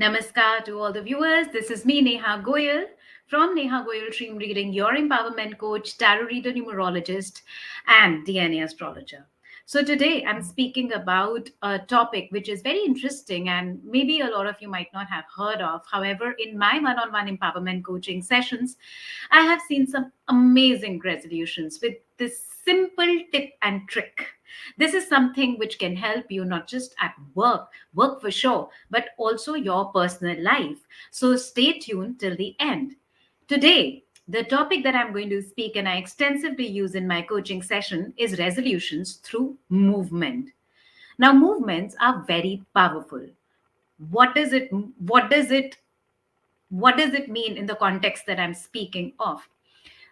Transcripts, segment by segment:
Namaskar to all the viewers. This is me, Neha Goyal, from Neha Goyal Dream Reading, your empowerment coach, tarot reader, numerologist, and DNA astrologer. So, today I'm speaking about a topic which is very interesting and maybe a lot of you might not have heard of. However, in my one on one empowerment coaching sessions, I have seen some amazing resolutions with this simple tip and trick. This is something which can help you not just at work for sure, but also your personal life. So stay tuned till the end. Today, the topic that I'm going to speak and I extensively use in my coaching session is resolutions through movement. Now, movements are very powerful. What is it? What does it? What does it mean in the context that I'm speaking of?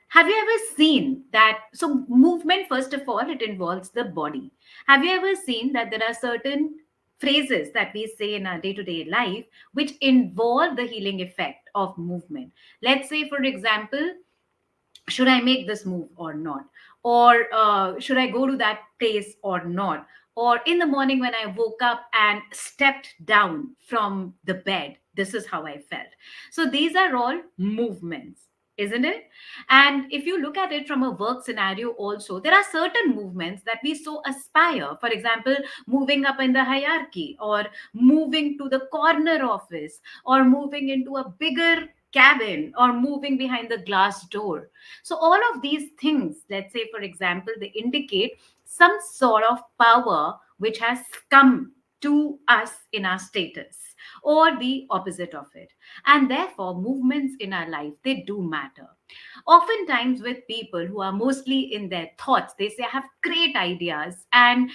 Have you ever seen that? So, movement, first of all, it involves the body. Have you ever seen that there are certain phrases that we say in our day to day life which involve the healing effect of movement? Let's say, for example, should I make this move or not? Or should I go to that place or not? Or in the morning when I woke up and stepped down from the bed, this is how I felt. So these are all movements, isn't it? And if you look at it from a work scenario, also, there are certain movements that we so aspire. For example, moving up in the hierarchy, or moving to the corner office, or moving into a bigger cabin, or moving behind the glass door. So, all of these things, let's say, for example, they indicate some sort of power which has come to us in our status, or the opposite of it. And therefore, movements in our life, they do matter. Oftentimes, with people who are mostly in their thoughts, they say, I have great ideas, and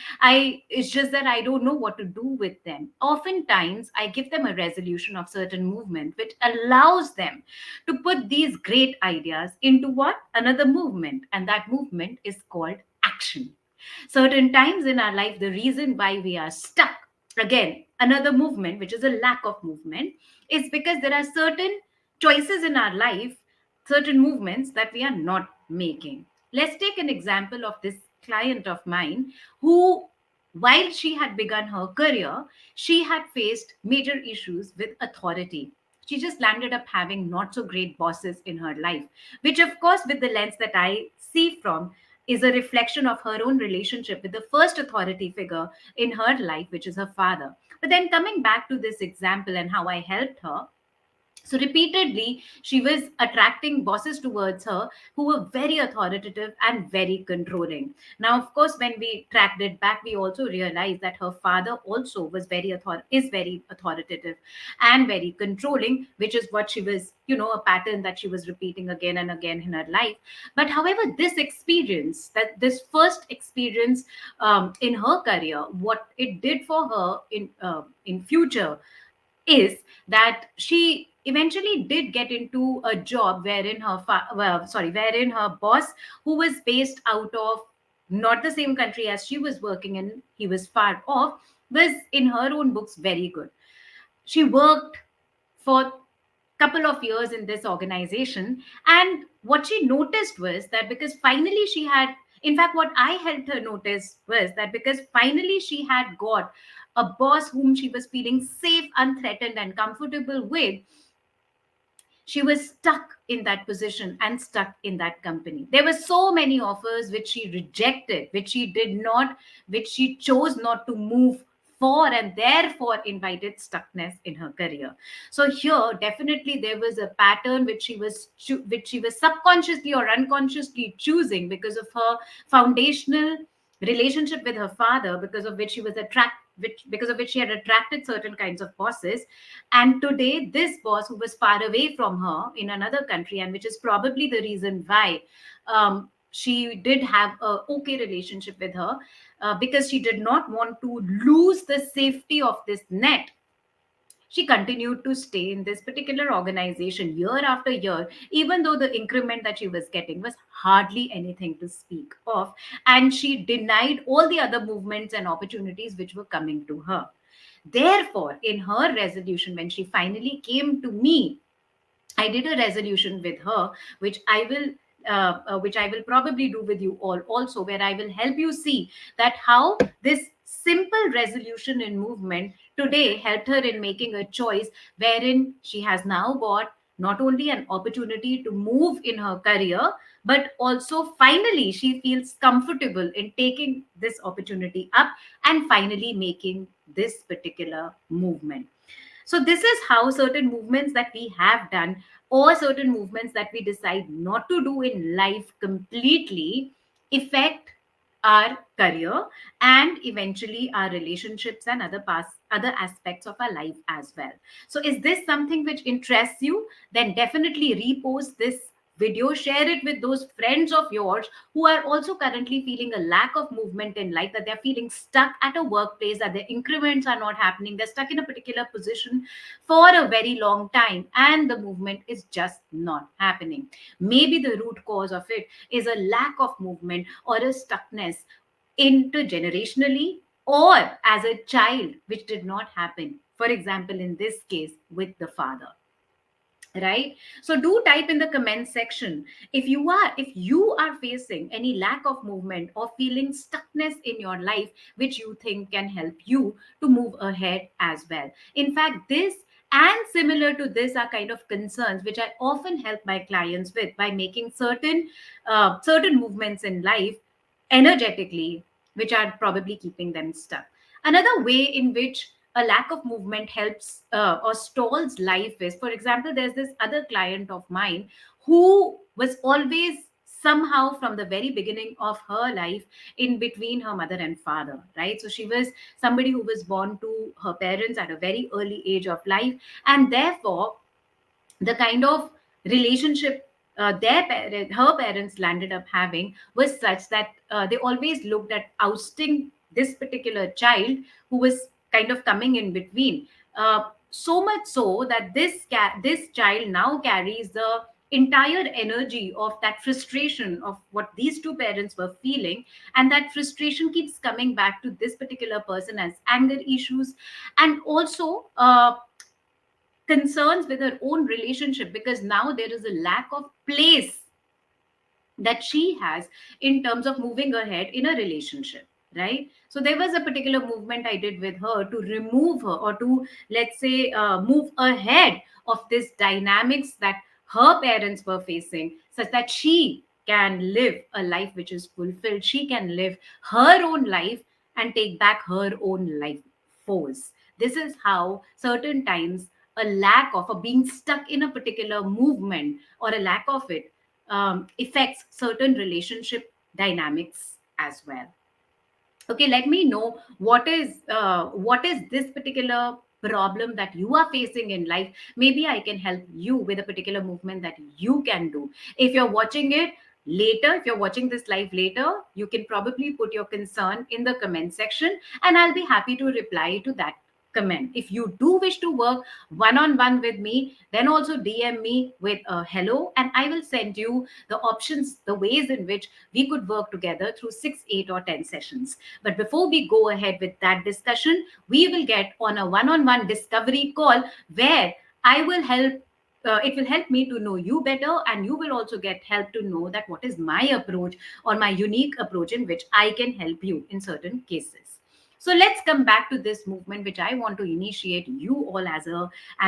it's just that I don't know what to do with them. Oftentimes, I give them a resolution of certain movement, which allows them to put these great ideas into what? Another movement. And that movement is called action. Certain times in our life, the reason why we are stuck, again, another movement, which is a lack of movement, is because there are certain choices in our life, certain movements that we are not making. Let's take an example of this client of mine who, while she had begun her career, she had faced major issues with authority. She just landed up having not so great bosses in her life, which, of course, with the lens that I see from, is a reflection of her own relationship with the first authority figure in her life, which is her father. But then coming back to this example and how I helped her, so repeatedly, she was attracting bosses towards her who were very authoritative and very controlling. Now, of course, when we tracked it back, we also realized that her father also was is very authoritative and very controlling, which is what she was, a pattern that she was repeating again and again in her life. But however, this first experience in her career, what it did for her in future is that she eventually did get into a job wherein wherein her boss, who was based out of not the same country as she was working in, he was far off, was in her own books very good. She worked for couple of years in this organization, and what she noticed was that because finally she had, in fact, what I helped her notice was that because finally she had got a boss whom she was feeling safe, unthreatened, and comfortable with, she was stuck in that position and stuck in that company. There were so many offers which she rejected, which she chose not to move for, and therefore invited stuckness in her career. So here, definitely there was a pattern which she was subconsciously or unconsciously choosing because of her foundational relationship with her father, because of which she was because of which she had attracted certain kinds of bosses. And today, this boss who was far away from her in another country, and which is probably the reason why she did have a okay relationship with her, because she did not want to lose the safety of this net. She continued to stay in this particular organization year after year, even though the increment that she was getting was hardly anything to speak of. And she denied all the other movements and opportunities which were coming to her. Therefore, in her resolution, when she finally came to me, I did a resolution with her, which I will probably do with you all also, where I will help you see that how this simple resolution in movement today helped her in making a choice wherein she has now got not only an opportunity to move in her career, but also finally she feels comfortable in taking this opportunity up and finally making this particular movement. So this is how certain movements that we have done, or certain movements that we decide not to do in life completely, affect our career and eventually our relationships and other aspects of our life as well. So is this something which interests you? Then definitely repost this video, share it with those friends of yours who are also currently feeling a lack of movement in life, that they're feeling stuck at a workplace, that their increments are not happening, they're stuck in a particular position for a very long time and the movement is just not happening. Maybe the root cause of it is a lack of movement or a stuckness intergenerationally, or as a child which did not happen, for example in this case with the father, right? So do type in the comment section if you are facing any lack of movement or feeling stuckness in your life, which you think can help you to move ahead as well. In fact, this and similar to this are kind of concerns which I often help my clients with by making certain movements in life energetically, which are probably keeping them stuck. Another way in which a lack of movement helps or stalls life is, for example, there's this other client of mine who was always somehow from the very beginning of her life in between her mother and father, right? So she was somebody who was born to her parents at a very early age of life, and therefore the kind of relationship her parents landed up having was such that they always looked at ousting this particular child who was kind of coming in between. So much so that this child now carries the entire energy of that frustration of what these two parents were feeling, and that frustration keeps coming back to this particular person as anger issues, and also concerns with her own relationship, because now there is a lack of place that she has in terms of moving ahead in a relationship, right? So there was a particular movement I did with her to remove her, or to, let's say, move ahead of this dynamics that her parents were facing, such that she can live a life which is fulfilled, she can live her own life and take back her own life force. This is how certain times a lack of, or being stuck in a particular movement, or a lack of it, affects certain relationship dynamics as well. Okay, let me know what is this particular problem that you are facing in life. Maybe I can help you with a particular movement that you can do. If you're watching it later, if you're watching this live later, you can probably put your concern in the comment section and I'll be happy to reply to that comment. If you do wish to work one on one with me, then also DM me with a hello, and I will send you the options, the ways in which we could work together through 6, 8, or 10 sessions. But before we go ahead with that discussion, we will get on a one on one discovery call where I will help. It will help me to know you better, and you will also get help to know that what is my approach or my unique approach in which I can help you in certain cases. So let's come back to this movement, which I want to initiate you all as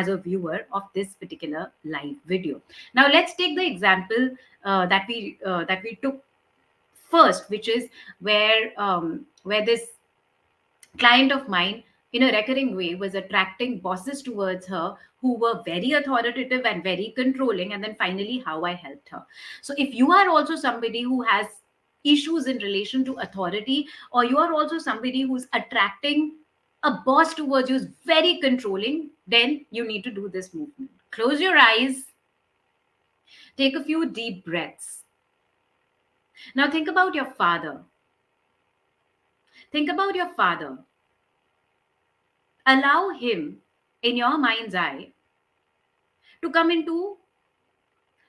a viewer of this particular live video. Now let's take the example that we took first, which is where this client of mine in a recurring way was attracting bosses towards her who were very authoritative and very controlling, and then finally how I helped her. So if you are also somebody who has issues in relation to authority, or you are also somebody who's attracting a boss towards you is very controlling, then you need to do this movement. Close your eyes, take a few deep breaths. Now think about your father. Think about your father. Allow him in your mind's eye to come into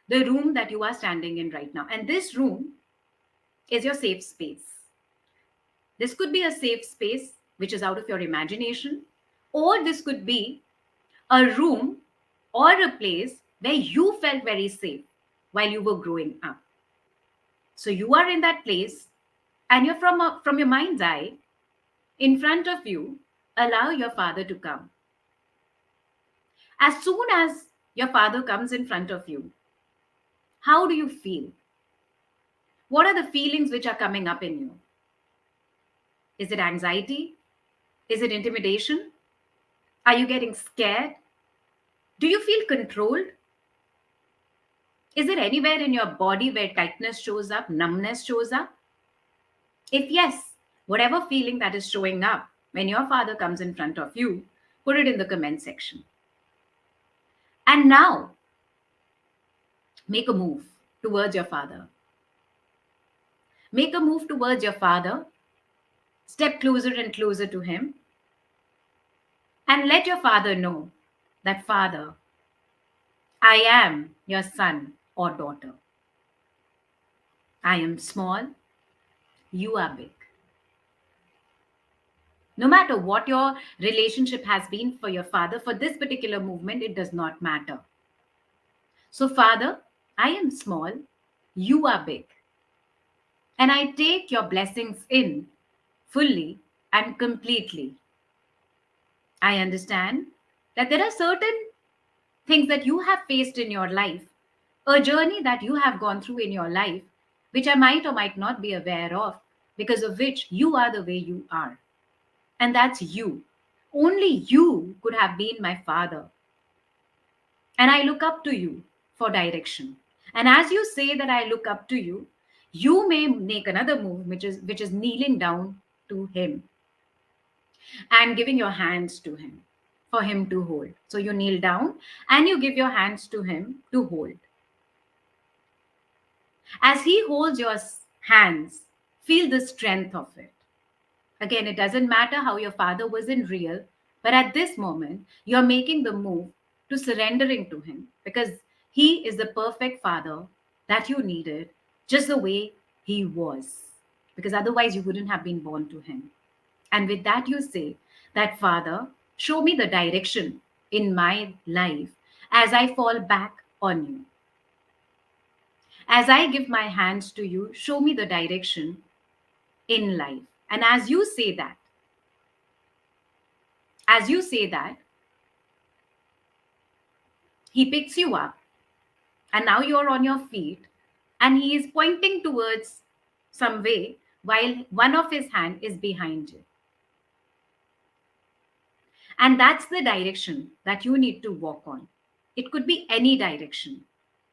the room that you are standing in right now. And this room is your safe space. This could be a safe space which is out of your imagination, or this could be a room or a place where you felt very safe while you were growing up. So you are in that place and you're from your mind's eye in front of you, allow your father to come. As soon as your father comes in front of you, how do you feel? What are the feelings which are coming up in you? Is it anxiety? Is it intimidation? Are you getting scared? Do you feel controlled? Is there anywhere in your body where tightness shows up, numbness shows up? If yes, whatever feeling that is showing up when your father comes in front of you, put it in the comment section. And now, make a move towards your father. Make a move towards your father. Step closer and closer to him. And let your father know that, Father, I am your son or daughter. I am small, you are big. No matter what your relationship has been for your father, for this particular movement, it does not matter. So, Father, I am small, you are big. And I take your blessings in fully and completely. I understand that there are certain things that you have faced in your life, a journey that you have gone through in your life, which I might or might not be aware of, because of which you are the way you are. And that's you. Only you could have been my father. And I look up to you for direction. And as you say that I look up to you, you may make another move, which is kneeling down to him and giving your hands to him for him to hold. So you kneel down and you give your hands to him to hold. As he holds your hands, feel the strength of it. Again, it doesn't matter how your father was in real, but at this moment, you're making the move to surrendering to him because he is the perfect father that you needed, just the way he was. Because otherwise, you wouldn't have been born to him. And with that, you say that, Father, show me the direction in my life as I fall back on you. As I give my hands to you, show me the direction in life. And as you say that, he picks you up and now you're on your feet and he is pointing towards some way while one of his hand is behind you. And that's the direction that you need to walk on. It could be any direction.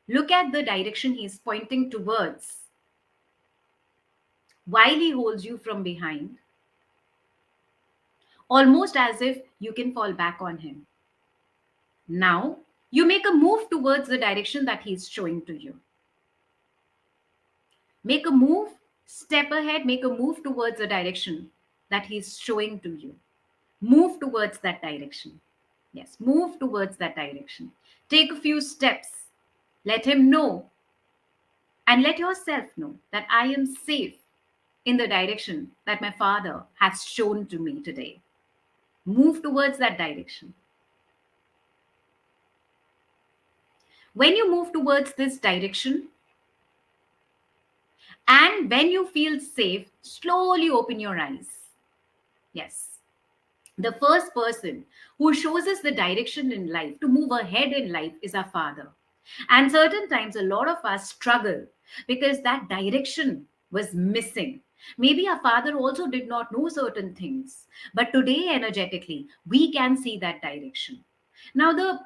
Look at the direction he's pointing towards while he holds you from behind, almost as if you can fall back on him. Now, you make a move towards the direction that he's showing to you. Make a move, step ahead, make a move towards the direction that he's showing to you. Move towards that direction. Yes, move towards that direction. Take a few steps. Let him know and let yourself know that I am safe in the direction that my father has shown to me today. Move towards that direction. When you move towards this direction, and when you feel safe, slowly open your eyes. Yes. The first person who shows us the direction in life, to move ahead in life, is our father. And certain times, a lot of us struggle because that direction was missing. Maybe our father also did not know certain things, but today, energetically, we can see that direction. Now, the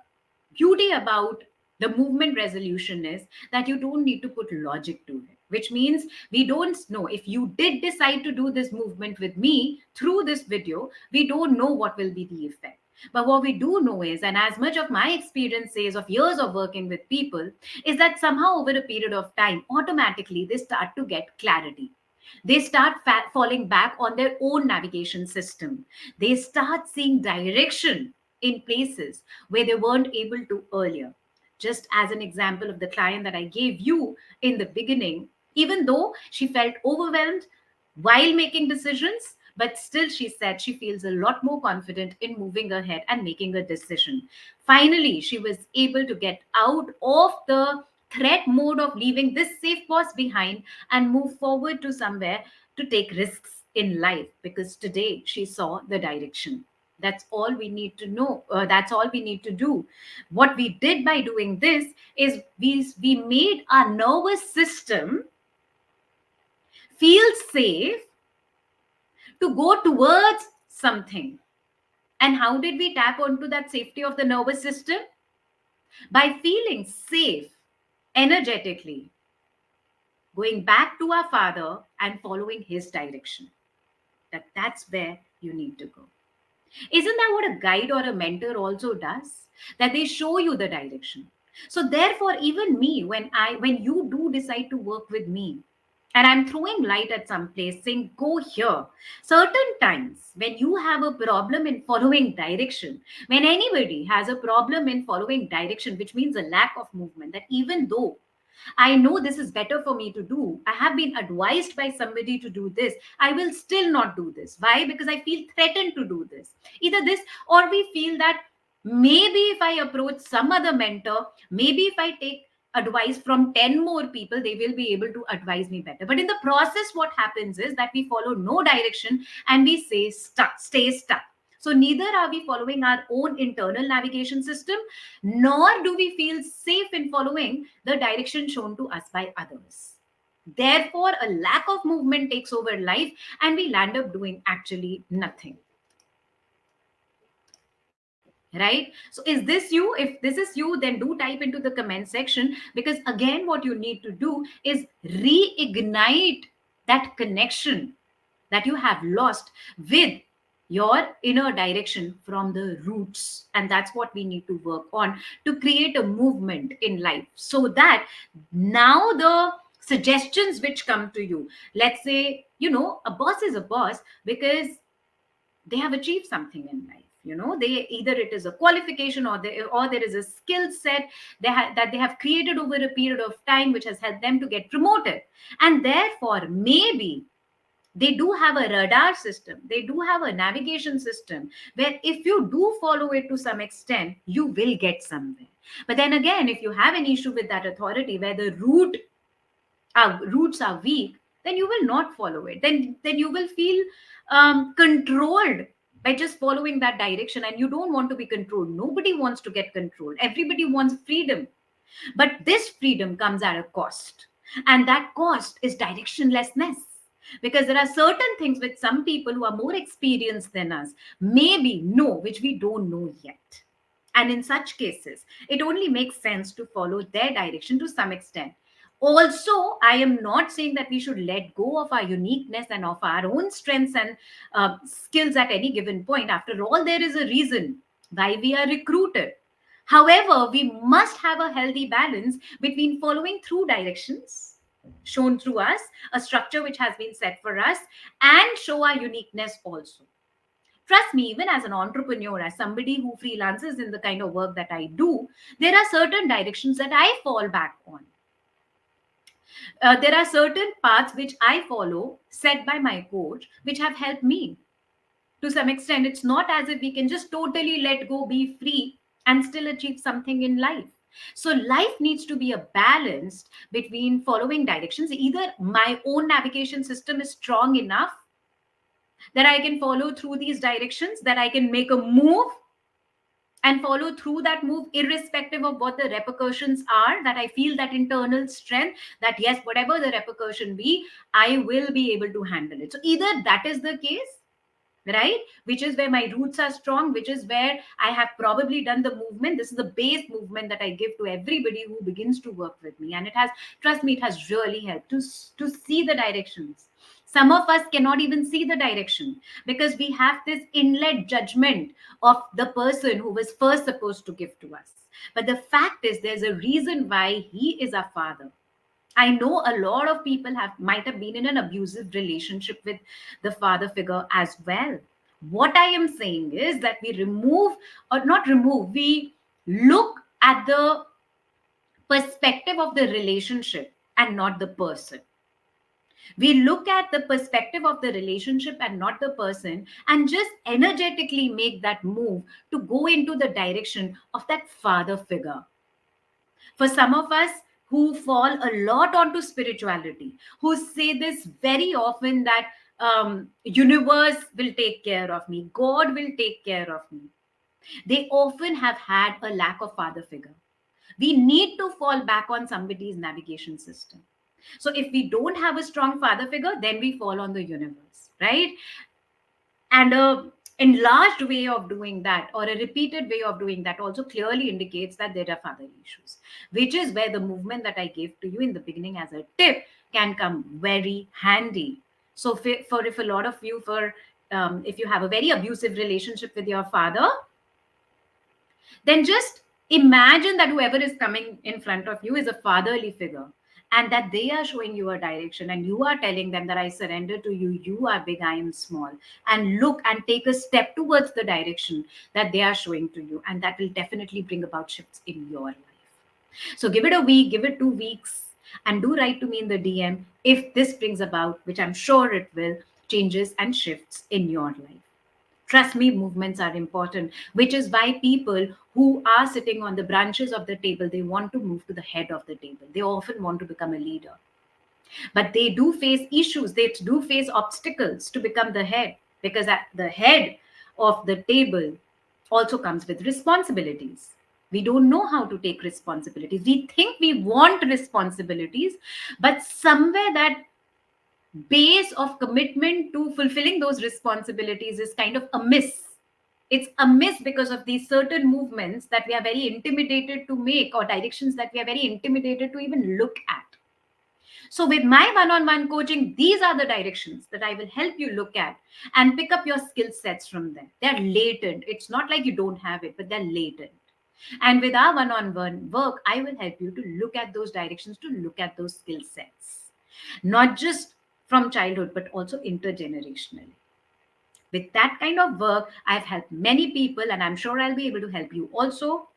beauty about the movement resolution is that you don't need to put logic to it. which means we don't know if you did decide to do this movement with me through this video, we don't know what will be the effect. But what we do know is, and as much of my experience says of years of working with people, is that somehow over a period of time, automatically they start to get clarity. They start falling back on their own navigation system. They start seeing direction in places where they weren't able to earlier. Just as an example of the client that I gave you in the beginning, even though she felt overwhelmed while making decisions, but still she said she feels a lot more confident in moving ahead and making a decision. Finally, she was able to get out of the threat mode of leaving this safe boss behind and move forward to somewhere to take risks in life, because today she saw the direction. That's all we need to know. That's all we need to do. What we did by doing this is we made our nervous system feel safe to go towards something. And how did we tap onto that safety of the nervous system? By feeling safe energetically, going back to our father and following his direction. That's where you need to go. Isn't that what a guide or a mentor also does? That they show you the direction. So therefore, even me, when you do decide to work with me, and I'm throwing light at some place saying, go here. Certain times when you have a problem in following direction, when anybody has a problem in following direction, which means a lack of movement, that even though I know this is better for me to do, I have been advised by somebody to do this, I will still not do this. Why? Because I feel threatened to do this. Either this, or we feel that maybe if I approach some other mentor, maybe if I take advice from 10 more people, they will be able to advise me better. But in the process, what happens is that we follow no direction and we say stuck, stay stuck. So neither are we following our own internal navigation system, nor do we feel safe in following the direction shown to us by others. Therefore, a lack of movement takes over life and we land up doing actually nothing. Right? So is this you? If this is you, then do type into the comment section, because again, what you need to do is reignite that connection that you have lost with your inner direction from the roots. And that's what we need to work on to create a movement in life, so that now the suggestions which come to you, let's say, a boss is a boss because they have achieved something in life. They either it is a qualification, or there is a skill set that they have created over a period of time which has helped them to get promoted. And therefore, maybe they do have a radar system, they do have a navigation system, where if you do follow it to some extent, you will get somewhere. But then again, if you have an issue with that authority where the roots are weak, then you will not follow it. Then you will feel controlled by just following that direction, and you don't want to be controlled. Nobody wants to get controlled. Everybody wants freedom. But this freedom comes at a cost, and that cost is directionlessness. Because there are certain things which some people who are more experienced than us maybe know, which we don't know yet. And in such cases, it only makes sense to follow their direction to some extent. Also, I am not saying that we should let go of our uniqueness and of our own strengths and skills at any given point. After all, there is a reason why we are recruited. However, we must have a healthy balance between following through directions shown through us, a structure which has been set for us, and show our uniqueness also. Trust me, even as an entrepreneur, as somebody who freelances in the kind of work that I do, there are certain directions that I fall back on. There are certain paths which I follow, set by my coach, which have helped me. To some extent, it's not as if we can just totally let go, be free, and still achieve something in life. So life needs to be a balance between following directions. Either my own navigation system is strong enough that I can follow through these directions, that I can make a move and follow through that move irrespective of what the repercussions are, that I feel that internal strength that yes, whatever the repercussion be, I will be able to handle it. So either that is the case, right? Which is where my roots are strong, which is where I have probably done the movement. This is the base movement that I give to everybody who begins to work with me. And it has, trust me, it has really helped to see the directions. Some of us cannot even see the direction because we have this inlet judgment of the person who was first supposed to give to us. But the fact is, there's a reason why he is our father. I know a lot of people might have been in an abusive relationship with the father figure as well. What I am saying is that we remove, or not remove, we look at the perspective of the relationship and not the person. We look at the perspective of the relationship and not the person, and just energetically make that move to go into the direction of that father figure. For some of us who fall a lot onto spirituality, who say this very often, that universe will take care of me, God will take care of me, they often have had a lack of father figure. We need to fall back on somebody's navigation system. So if we don't have a strong father figure, then we fall on the universe, right? And a enlarged way of doing that, or a repeated way of doing that, also clearly indicates that there are father issues, which is where the movement that I gave to you in the beginning as a tip can come very handy. So for if a lot of you, for if you have a very abusive relationship with your father, then just imagine that whoever is coming in front of you is a fatherly figure, and that they are showing you a direction, and you are telling them that I surrender to you, you are big, I am small, and look and take a step towards the direction that they are showing to you, and that will definitely bring about shifts in your life. So give it a week, give it 2 weeks, and do write to me in the DM if this brings about, which I'm sure it will, changes and shifts in your life. Trust me, movements are important, which is why people who are sitting on the branches of the table, they want to move to the head of the table. They often want to become a leader. But they do face issues, they do face obstacles to become the head, because at the head of the table also comes with responsibilities. We don't know how to take responsibilities. We think we want responsibilities, but somewhere that base of commitment to fulfilling those responsibilities is kind of amiss. It's amiss because of these certain movements that we are very intimidated to make, or directions that we are very intimidated to even look at. So, with my one on one coaching, these are the directions that I will help you look at and pick up your skill sets from there. They're latent. It's not like you don't have it, but they're latent. And with our one on one work, I will help you to look at those directions, to look at those skill sets, not just from childhood, but also intergenerationally. With that kind of work, I've helped many people, and I'm sure I'll be able to help you also.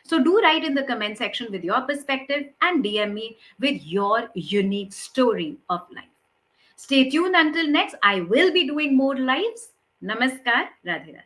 So do write in the comment section with your perspective and DM me with your unique story of life. Stay tuned until next. I will be doing more lives. Namaskar. Radhe Radhe.